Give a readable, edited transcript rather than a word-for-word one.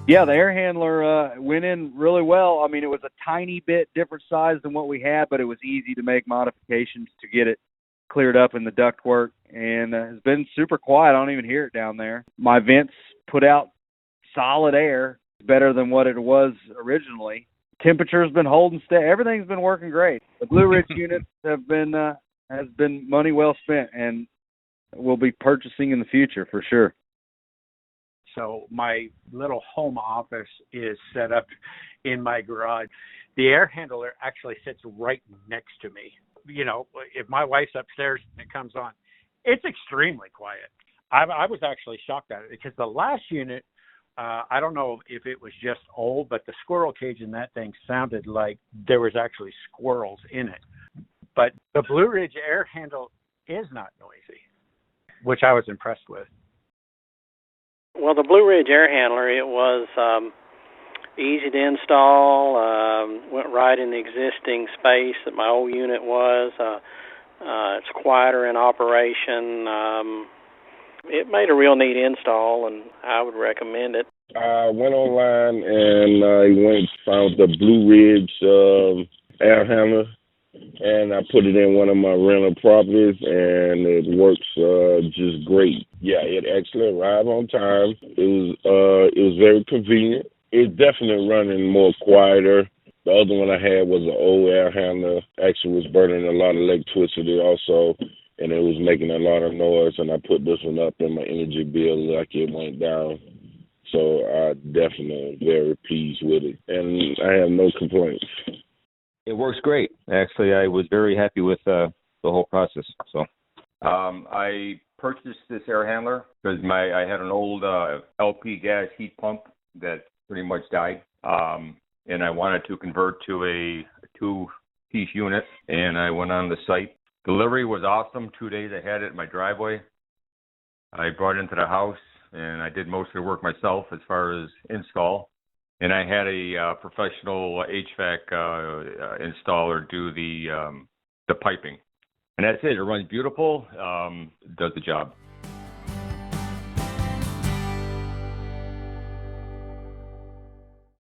Yeah, the air handler went in really well. I mean, it was a tiny bit different size than what we had, but it was easy to make modifications to get it cleared up in the ductwork, and it's been super quiet. I don't even hear it down there. My vents put out solid air, better than what it was originally. Temperature's been holding steady. Everything's been working great. The Blueridge units have been has been money well spent, and we'll be purchasing in the future for sure. So my little home office is set up in my garage. The air handler actually sits right next to me. You know, if my wife's upstairs and it comes on, it's extremely quiet. I was actually shocked at it because the last unit, I don't know if it was just old, but the squirrel cage in that thing sounded like there was actually squirrels in it. But the Blueridge air handle is not noisy, which I was impressed with. Well, the Blueridge air handler, it was easy to install, went right in the existing space that my old unit was. It's quieter in operation. It made a real neat install, and I would recommend it. I went online and I found the Blueridge air handler, and I put it in one of my rental properties, and it works just great. Yeah, it actually arrived on time. It was very convenient. It's definitely running more quieter. The other one I had was an old air handler. Actually was burning a lot of electricity also, and it was making a lot of noise, and I put this one up and my energy bill like it went down. So I definitely very pleased with it, and I have no complaints. It works great. Actually, I was very happy with the whole process. So I purchased this air handler because I had an old LP gas heat pump that pretty much died, and I wanted to convert to a two-piece unit, and I went on the site. Delivery was awesome. 2 days I had it in my driveway. I brought it into the house, and I did most of the work myself as far as install. And I had a professional HVAC installer do the piping. And that's it. It runs beautiful, does the job.